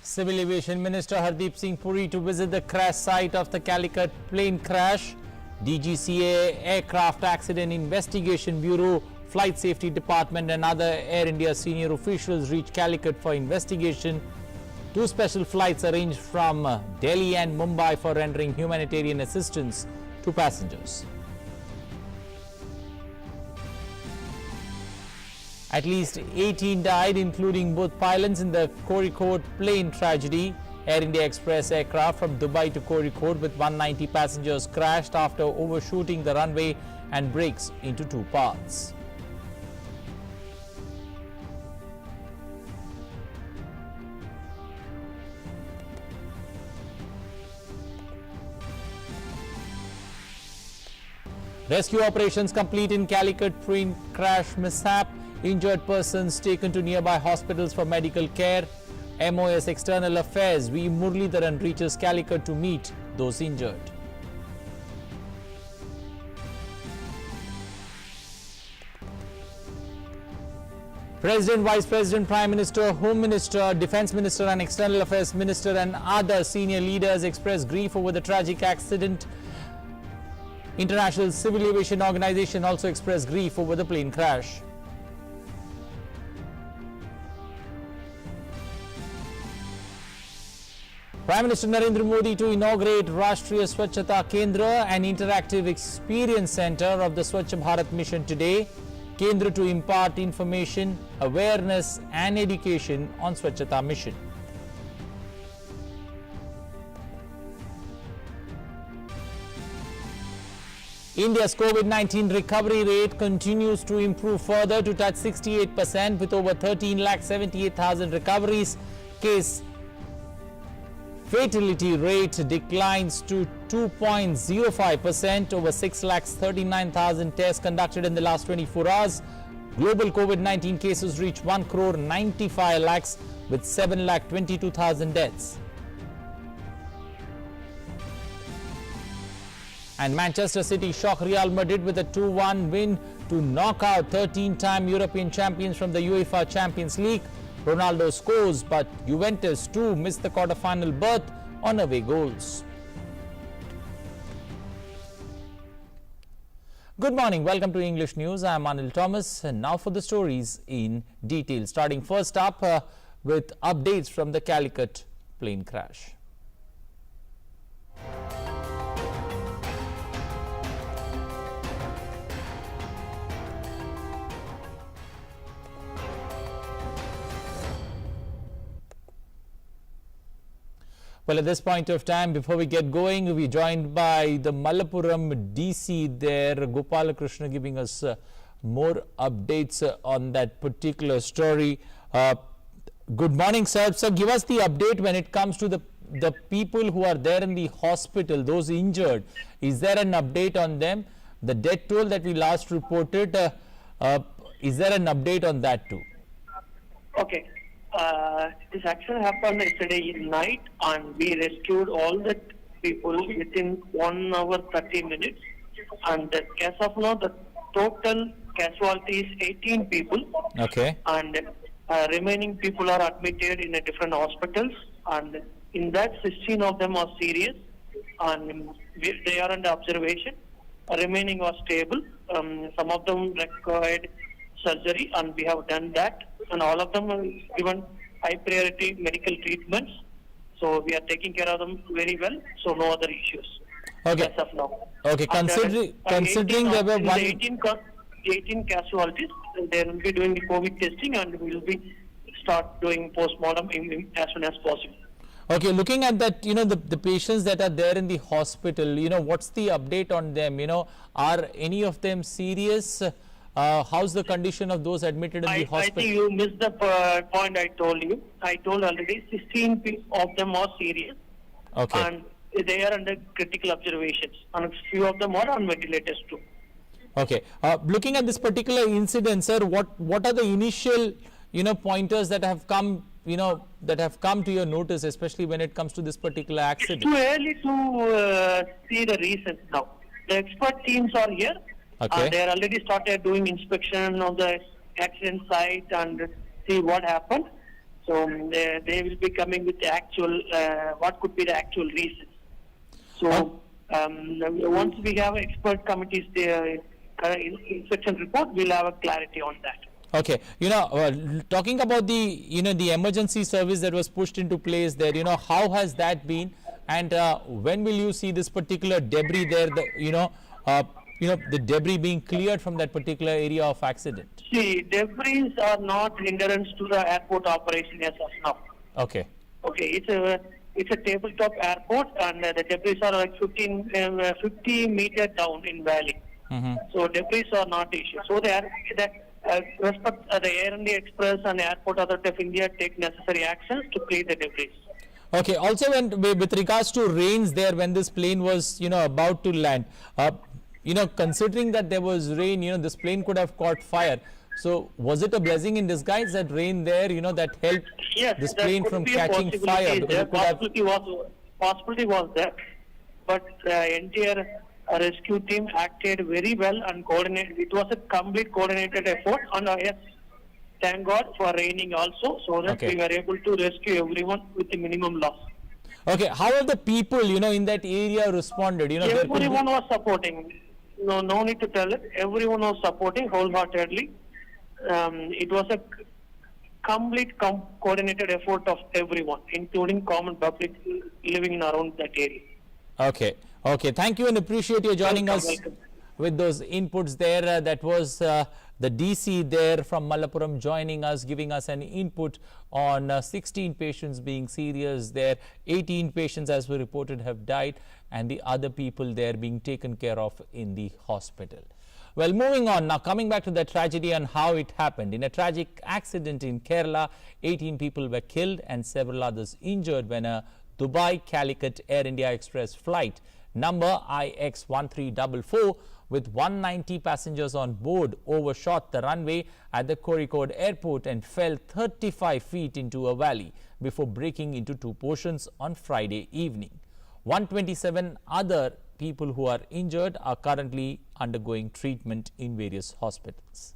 Civil Aviation Minister Hardeep Singh Puri to visit the crash site of the Calicut plane crash. DGCA Aircraft Accident Investigation Bureau, Flight Safety Department and other Air India senior officials reached Calicut for investigation. Two special flights arranged from Delhi and Mumbai for rendering humanitarian assistance to passengers. At least 18 died, including both pilots, in the Kozhikode Plane tragedy. Air India Express aircraft from Dubai to Kozhikode with 190 passengers crashed after overshooting the runway and breaks into two parts. Rescue operations complete in Calicut plane crash mishap. Injured persons taken to nearby hospitals for medical care. MOS External Affairs V. Muralidharan reaches Calicut to meet those injured. President, Vice President, Prime Minister, Home Minister, Defence Minister and External Affairs Minister and other senior leaders expressed grief over the tragic accident. International Civil Aviation Organization also expressed grief over the plane crash. Prime Minister Narendra Modi to inaugurate Rashtriya Swachhata Kendra, an interactive experience center of the Swachh Bharat mission today. Kendra to impart information, awareness and education on Swachhata mission. India's COVID-19 recovery rate continues to improve further to touch 68% with over 13,78,000 recoveries. Case fatality rate declines to 2.05%. Over 6,39,000 tests conducted in the last 24 hours. Global COVID-19 cases reach 1,95 lakhs with 7,22,000 deaths. And Manchester City shock Real Madrid with a 2-1 win to knock out 13-time European champions from the UEFA Champions League. Ronaldo scores, but Juventus too missed the quarter-final berth on away goals. Good morning, welcome to English News. I am Anil Thomas, and now for the stories in detail. Starting first up with updates from the Calicut plane crash. Well, at this point of time, before we get going, we're joined by the Malappuram DC there, Gopalakrishna, giving us more updates on that particular story. Good morning, sir. Sir, give us the update when it comes to the people who are there in the hospital, those injured. Is there an update on them? The death toll that we last reported, is there an update on that too? Okay. This actually happened yesterday night, and we rescued all the people within 1 hour 30 minutes. And as of now, the total casualty is 18 people. Okay. And remaining people are admitted in different hospitals. And in that, 16 of them are serious, and they are under observation. Remaining are stable. Some of them required surgery, and we have done that. And all of them are given high priority medical treatments. So we are taking care of them very well. So no other issues. Okay. As of now. Okay. Considering there were 18 casualties, they will be doing the COVID testing, and we will be start doing postmortem as soon as possible. Okay, looking at that, the patients that are there in the hospital, what's the update on them? Are any of them serious? How's the condition of those admitted in the hospital? I think you missed the point I told you. I told already 16 of them are serious. Okay. And they are under critical observations. And a few of them are on ventilators too. Okay. Looking at this particular incident, sir, what are the initial, pointers that have come, to your notice, especially when it comes to this particular accident? It's too early to see the reasons now. The expert teams are here. Okay. They are already started doing inspection of the accident site and see what happened. So they will be coming with the actual, what could be the actual reasons. So once we have expert committees, the inspection report, we'll have a clarity on that. Okay, talking about the the emergency service that was pushed into place there, how has that been, and when will you see this particular debris there, the debris being cleared from that particular area of accident? See, debris are not hindrance to the airport operation as of now. Okay. Okay, it's a tabletop airport, and the debris are like 50 meter down in valley. So debris are not issue. So the Air India Express and Airport Authority of India take necessary actions to clear the debris. Okay. Also, with regards to rains there, when this plane was about to land, considering that there was rain, this plane could have caught fire. So was it a blessing in disguise, that rain there, that helped this plane from catching fire? Possibility was there, but the entire rescue team acted very well and coordinated. It was a complete coordinated effort, and yes, thank God for raining also, so that we were able to rescue everyone with the minimum loss. Okay, how have the people, in that area responded? Everyone was supporting. No need to tell it. Everyone was supporting wholeheartedly. It was a complete coordinated effort of everyone, including common public living in around that area. Okay. Okay. Thank you and appreciate you joining us with those inputs there. That was the DC there from Malappuram joining us, giving us an input on 16 patients being serious there. 18 patients, as we reported, have died, and the other people there being taken care of in the hospital. Well, moving on now, coming back to the tragedy and how it happened. In a tragic accident in Kerala, 18 people were killed and several others injured when a Dubai Calicut Air India Express flight number IX1344 with 190 passengers on board overshot the runway at the Kozhikode airport and fell 35 feet into a valley before breaking into two portions on Friday evening. 127 other people who are injured are currently undergoing treatment in various hospitals.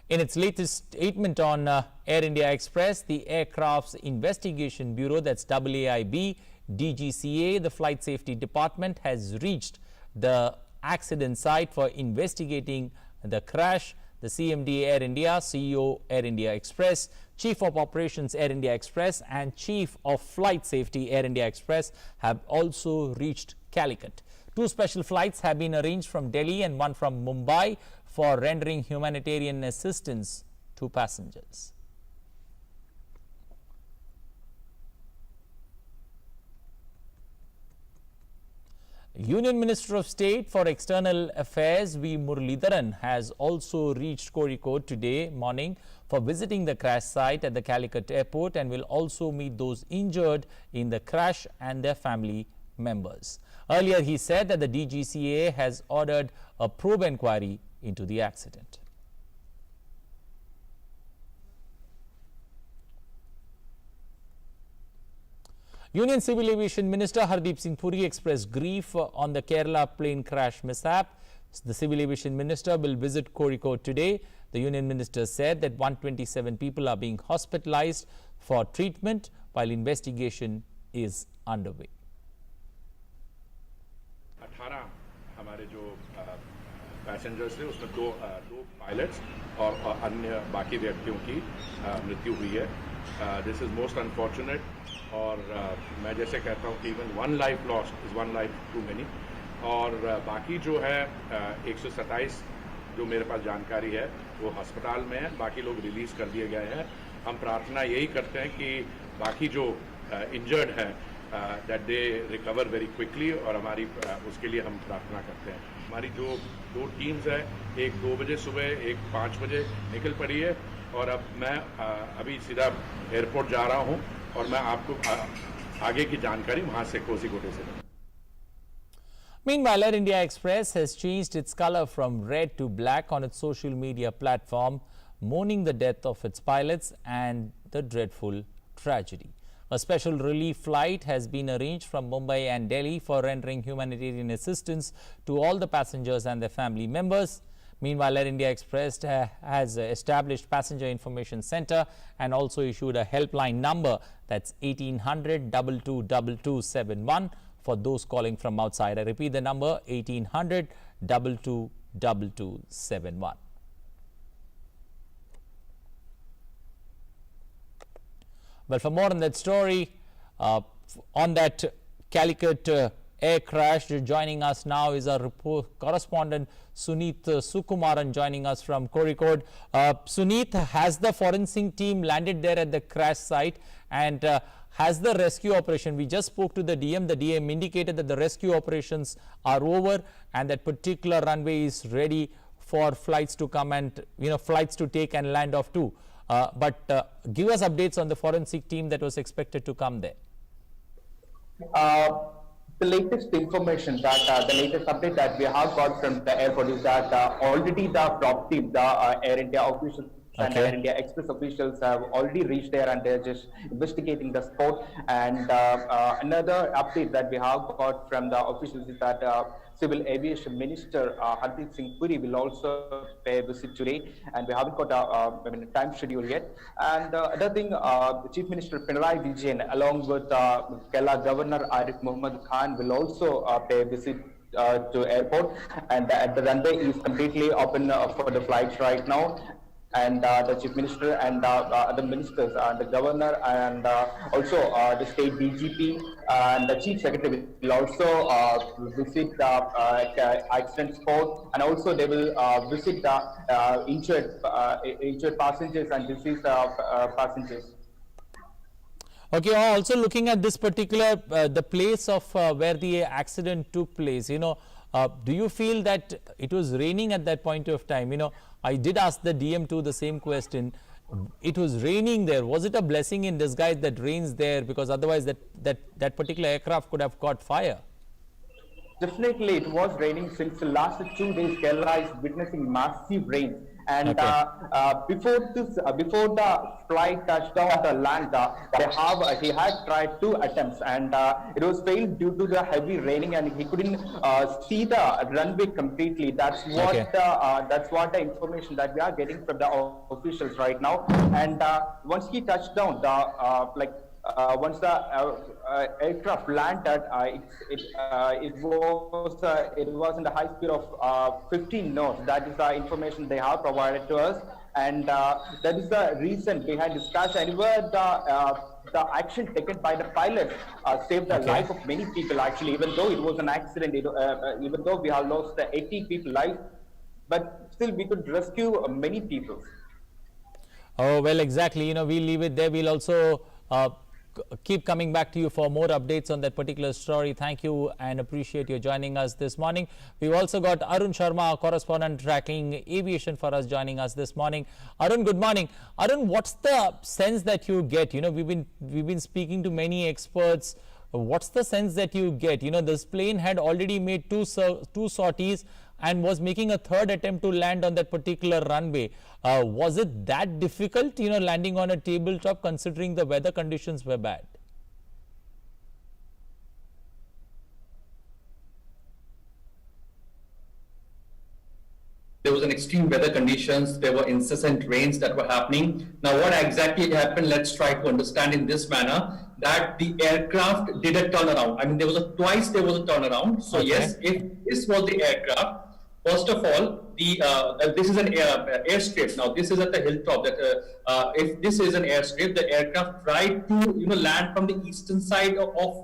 In its latest statement on Air India Express, the Aircraft's Investigation Bureau, that's AAIB, DGCA, the Flight Safety Department, has reached the accident site for investigating the crash. The CMD Air India, CEO Air India Express, Chief of Operations Air India Express and Chief of Flight Safety Air India Express have also reached Calicut. Two special flights have been arranged from Delhi and one from Mumbai for rendering humanitarian assistance to passengers. Union Minister of State for External Affairs V. Muralidharan has also reached Kozhikode today morning for visiting the crash site at the Calicut airport and will also meet those injured in the crash and their family members. Earlier, he said that the DGCA has ordered a probe inquiry into the accident. Union Civil Aviation Minister Hardeep Singh Puri expressed grief on the Kerala plane crash mishap. The Civil Aviation Minister will visit Kozhikode today. The Union Minister said that 127 people are being hospitalized for treatment while investigation is underway. 18 हमारे जो passengers थे उसमें दो pilots और अन्य बाकी व्यक्तियों की मृत्यु हुई है. दिस इज मोस्ट अनफॉर्चुनेट और मैं जैसे कहता हूँ कि even one life lost is one life too many. और बाकी जो है 127 जो मेरे पास जानकारी है वो अस्पताल में है, बाकी लोग रिलीज़ कर दिए गए हैं. हम प्रार्थना यही करते हैं कि बाकी जो इंजर्ड हैं that they recover very quickly और हमारी उसके लिए हम प्रार्थना करते हैं. हमारी जो दो टीम्स है, एक 2 बजे सुबह, एक 5 बजे निकल पड़ी है और अब मैं अभी सीधा एयरपोर्ट जा रहा हूँ और मैं आपको आगे की जानकारी वहाँ से कोझिकोडे से. Meanwhile, Air India Express has changed its color from red to black on its social media platform, mourning the death of its pilots and the dreadful tragedy. A special relief flight has been arranged from Mumbai and Delhi for rendering humanitarian assistance to all the passengers and their family members. Meanwhile, Air India Express has established passenger information center and also issued a helpline number, that's 1800 222271 for those calling from outside. I repeat the number, 1800 222271. Well, for more on that story, on that Calicut air crash, joining us now is our correspondent Suneet Sukumaran, joining us from Kozhikode. Suneet, has the forensic team landed there at the crash site, and has the rescue operation? We just spoke to the DM. The DM indicated that the rescue operations are over and that particular runway is ready for flights to come and flights to take and land off too. But give us updates on the forensic team that was expected to come there. The latest information that the latest update that we have got from the airport is that already the prop team, the Air India officials and Air India Express officials have already reached there and they're just investigating the spot. And another update that we have got from the officials is that Civil Aviation Minister Hardeep Singh Puri will also pay a visit today, and we haven't got a time schedule yet. And another thing, the Chief Minister Pinarayi Vijayan, along with Kerala Governor Arif Muhammad Khan, will also pay a visit to airport, and the runway is completely open for the flights right now. And the Chief Minister and other ministers, the Governor, and also the State DGP and the Chief Secretary will also visit the accident spot, and also they will visit the injured passengers and deceased passengers. Okay, also looking at this particular the place of where the accident took place, do you feel that it was raining at that point of time? I did ask the DM2 the same question. It was raining there. Was it a blessing in disguise that rains there? Because otherwise that particular aircraft could have caught fire. Definitely, it was raining since the last 2 days. Kerala is witnessing massive rain. And before the flight touched down the land, he had tried 2 attempts, and it was failed due to the heavy raining, and he couldn't see the runway completely. That's what the information that we are getting from the officials right now. And once he touched down, once the aircraft landed, it was in the high speed of 15 knots. That is the information they have provided to us, and that is the reason behind this crash. And the action taken by the pilot saved the life of many people. Actually, even though it was an accident, even though we have lost 80 people life, but still we could rescue many people. Oh well, exactly. We'll leave it there. We'll also keep coming back to you for more updates on that particular story. Thank you and appreciate you joining us this morning. We've also got Arun Sharma, our correspondent tracking aviation for us, joining us this morning. Arun, good morning. Arun, what's the sense that you get? We've been speaking to many experts. What's the sense that you get? This plane had already made two sorties and was making a third attempt to land on that particular runway. Was it that difficult, landing on a tabletop, considering the weather conditions were bad? There was an extreme weather conditions. There were incessant rains that were happening. Now, what exactly happened? Let's try to understand in this manner that the aircraft did a turnaround. I mean, twice there was a turnaround. So yes, if this was the aircraft, first of all, this is an airstrip. Now, this is at the hilltop. If this is an airstrip, the aircraft tried to land from the eastern side of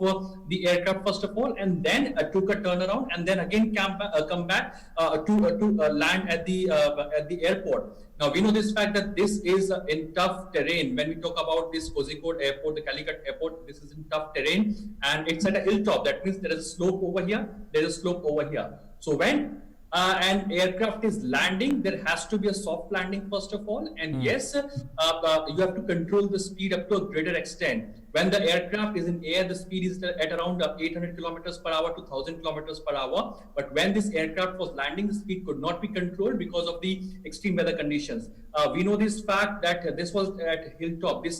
the aircraft first of all, and then took a turnaround, and then again come back to land at the airport. Now, we know this fact that this is in tough terrain. When we talk about this Kozhikode airport, the Calicut airport, this is in tough terrain, and it's at a hilltop. That means there is a slope over here, there is a slope over here. So when an aircraft is landing, there has to be a soft landing first of all, and yes, you have to control the speed up to a greater extent. When the aircraft is in air, the speed is at around 800 kilometers per hour to 1000 kilometers per hour. But when this aircraft was landing, the speed could not be controlled because of the extreme weather conditions. We know this fact that this was at hilltop. The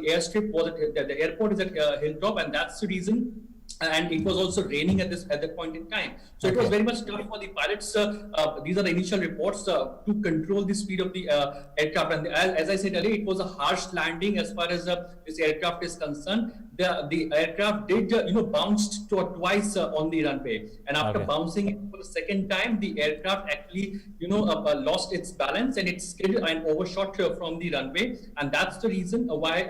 airstrip was at the airport is at hilltop, and that's the reason and it was also raining at that point in time. So it was very much tough for the pilots. These are the initial reports to control the speed of the aircraft. And as I said earlier, it was a harsh landing as far as this aircraft is concerned. The aircraft did bounced twice on the runway, and after bouncing it for the second time, the aircraft actually lost its balance and it skid and overshot from the runway, and that's the reason why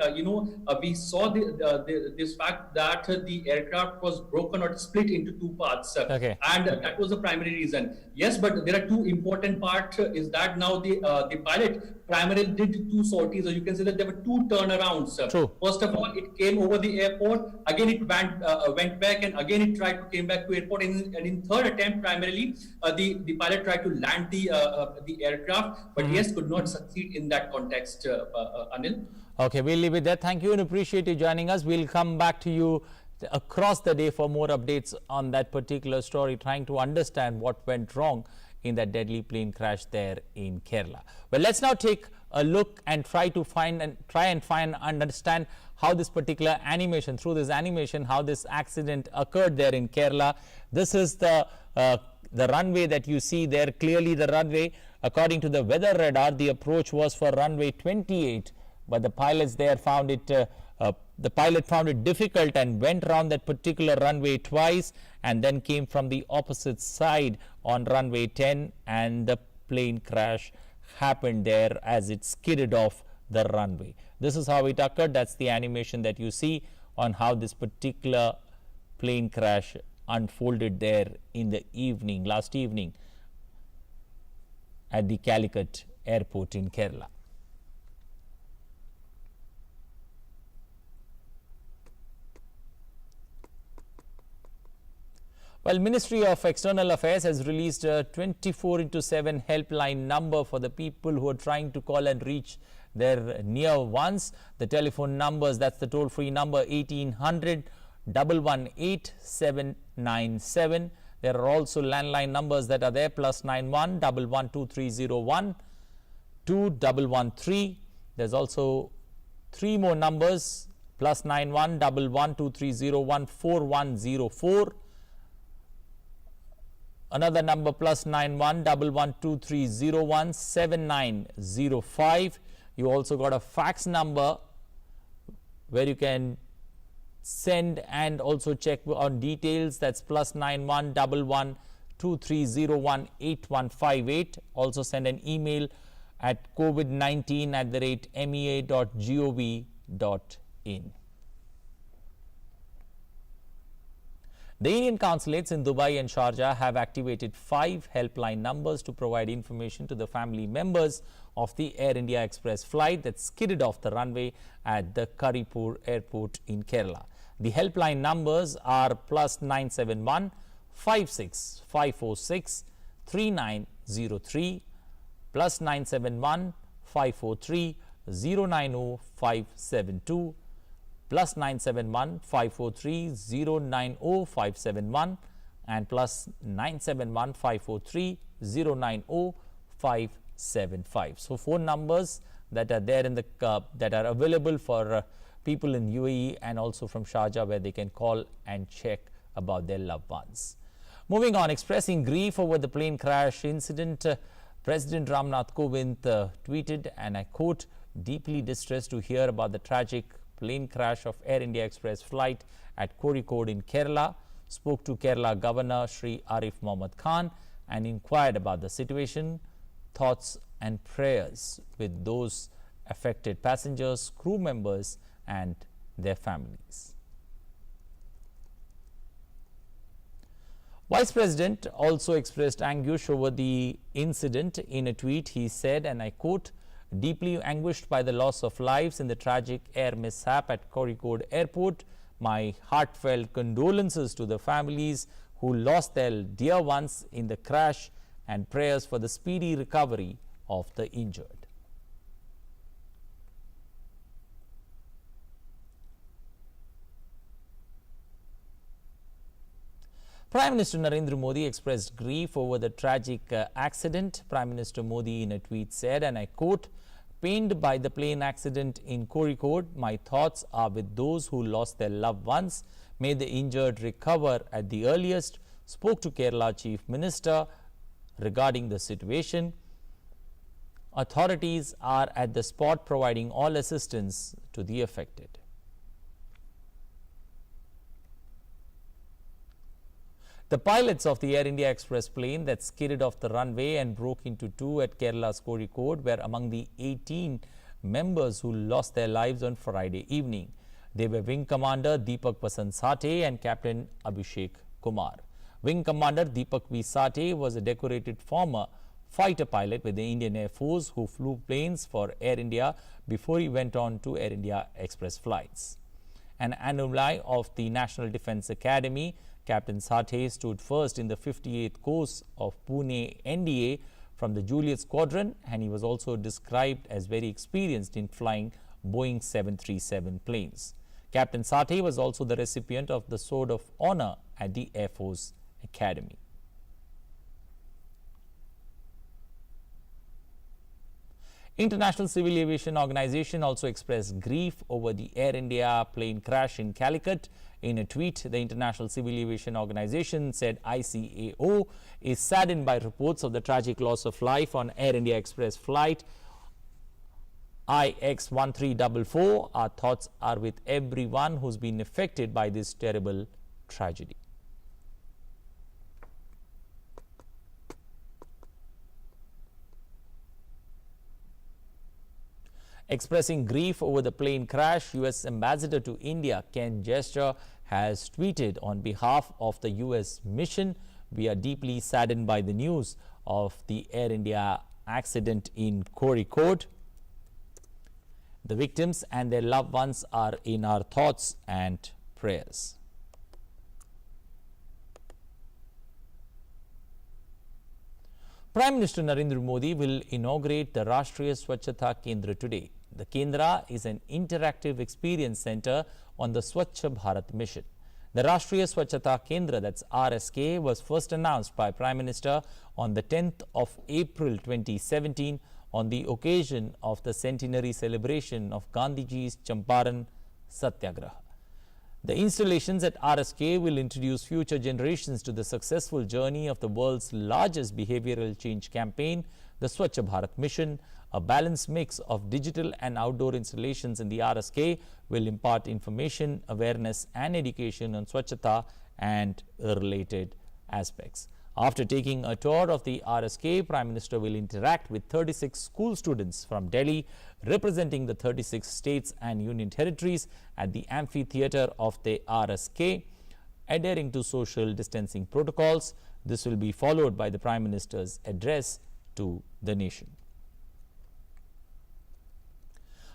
we saw this fact that the aircraft was broken or split into two parts, and that was the primary reason. Yes, but there are two important parts. Is that now the pilot primarily did two sorties, or you can say that there were two turnarounds. True. First of all, it came over the airport. Again, it went back, and again it came back to airport. And in third attempt, primarily, the pilot tried to land the aircraft, but yes, could not succeed in that context. Anil. Okay, we'll leave it there. Thank you and appreciate you joining us. We'll come back to you across the day for more updates on that particular story, trying to understand what went wrong in that deadly plane crash there in Kerala. Well, let's now take a look and try and understand how this particular animation, through this animation, how this accident occurred there in Kerala. This is the runway that you see there, clearly the runway. According to the weather radar, the approach was for runway 28, but the pilots there found it the pilot found it difficult and went around that particular runway twice, and then came from the opposite side on runway 10, and the plane crash happened there as it skidded off the runway. This is how it occurred. That's the animation that you see on how this particular plane crash unfolded there in the evening, last evening, at the Calicut airport in Kerala. Well, Ministry of External Affairs has released a 24/7 helpline number for the people who are trying to call and reach their near ones. The telephone numbers, that's the toll-free number 1800 118 797. There are also landline numbers that are there, +91 112301 2113. There's also three more numbers, +91 112301 4104. Another number, +91 112301 7905. You also got a fax number where you can send and also check on details. That's +91 112301 8158. Also send an email at covid19@mea.gov.in. The Indian consulates in Dubai and Sharjah have activated 5 helpline numbers to provide information to the family members of the Air India Express flight that skidded off the runway at the Kozhikode airport in Kerala. The helpline numbers are +971 56 546 3903, +971 543 090 572, +971 543 090 571, and +971 543 090 575. So 4 numbers that are there in the that are available for people in UAE and also from Sharjah, where they can call and check about their loved ones. Moving on, expressing grief over the plane crash incident, President Ramnath Kovind tweeted, and I quote, "Deeply distressed to hear about the tragic plane crash of Air India Express flight at Kozhikode in Kerala. Spoke to Kerala Governor Shri Arif Mohammad Khan and inquired about the situation. Thoughts and prayers with those affected passengers, crew members and their families." Vice President also expressed anguish over the incident. In a tweet, he said, and I quote, "Deeply anguished by the loss of lives in the tragic air mishap at Kozhikode airport, my heartfelt condolences to the families who lost their dear ones in the crash and prayers for the speedy recovery of the injured." Prime Minister Narendra Modi expressed grief over the tragic accident. Prime Minister Modi in a tweet said, and I quote, "Pained by the plane accident in Kozhikode, my thoughts are with those who lost their loved ones. May the injured recover at the earliest. Spoke to Kerala Chief Minister regarding the situation. Authorities are at the spot providing all assistance to the affected. The pilots of the Air India Express plane that skidded off the runway and broke into two at Kerala's Kozhikode were among the 18 members who lost their lives on Friday evening. They were Wing Commander Deepak Sate and Captain Abhishek Kumar. Wing Commander Deepak V. Sate was a decorated former fighter pilot with the Indian Air Force who flew planes for Air India before he went on to Air India Express flights. An alumni of the National Defence Academy, Captain Sate stood first in the 58th course of Pune NDA from the Juliet Squadron, and he was also described as very experienced in flying Boeing 737 planes. Captain Sate was also the recipient of the Sword of Honor at the Air Force Academy. International Civil Aviation Organization also expressed grief over the Air India plane crash in Calicut. In a tweet, the International Civil Aviation Organization said ICAO is saddened by reports of the tragic loss of life on Air India Express flight IX1344. Our thoughts are with everyone who's been affected by this terrible tragedy. Expressing grief over the plane crash, U.S. Ambassador to India Ken Jester has tweeted on behalf of the U.S. mission, "We are deeply saddened by the news of the Air India accident in Kozhikode. The victims and their loved ones are in our thoughts and prayers." Prime Minister Narendra Modi will inaugurate the Rashtriya Swachhata Kendra today. The Kendra is an interactive experience center on the Swachh Bharat mission. The Rashtriya Swachhata Kendra, that's RSK, was first announced by Prime Minister on the 10th of April 2017 on the occasion of the centenary celebration of Gandhiji's Champaran Satyagraha. The installations at RSK will introduce future generations to the successful journey of the world's largest behavioral change campaign, the Swachh Bharat mission. A balanced mix of digital and outdoor installations in the RSK will impart information, awareness and education on Swachhata and related aspects. After taking a tour of the RSK, Prime Minister will interact with 36 school students from Delhi representing the 36 states and union territories at the amphitheatre of the RSK, adhering to social distancing protocols. This will be followed by the Prime Minister's address to the nation.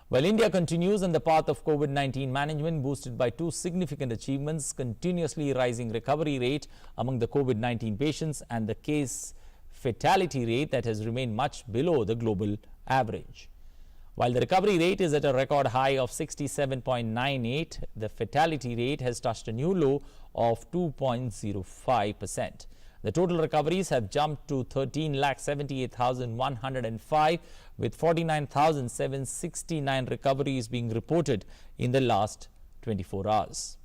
While India continues on the path of COVID-19 management boosted by two significant achievements, continuously rising recovery rate among the COVID-19 patients and the case fatality rate that has remained much below the global average. While the recovery rate is at a record high of 67.98, the fatality rate has touched a new low of 2.05%. The total recoveries have jumped to 13,78,105 with 49,769 recoveries being reported in the last 24 hours.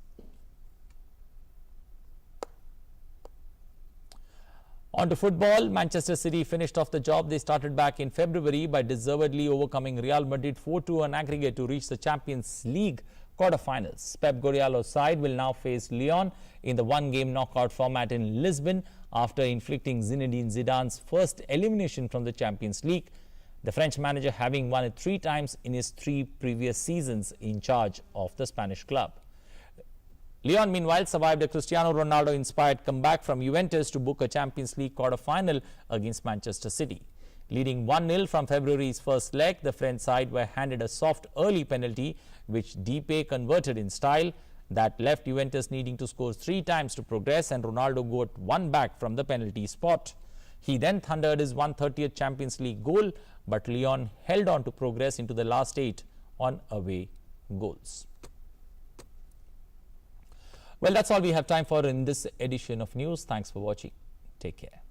On to football, Manchester City finished off the job they started back in February by deservedly overcoming Real Madrid 4-2 on aggregate to reach the Champions League quarterfinals. Pep Guardiola's side will now face Lyon in the one-game knockout format in Lisbon after inflicting Zinedine Zidane's first elimination from the Champions League, the French manager having won it 3 times in his 3 previous seasons in charge of the Spanish club. Lyon, meanwhile, survived a Cristiano Ronaldo-inspired comeback from Juventus to book a Champions League quarter-final against Manchester City. Leading 1-0 from February's first leg, the French side were handed a soft early penalty, which Depay converted in style. That left Juventus needing to score 3 times to progress, and Ronaldo got one back from the penalty spot. He then thundered his 130th Champions League goal, but Lyon held on to progress into the last 8 on away goals. Well, that's all we have time for in this edition of news. Thanks for watching. Take care.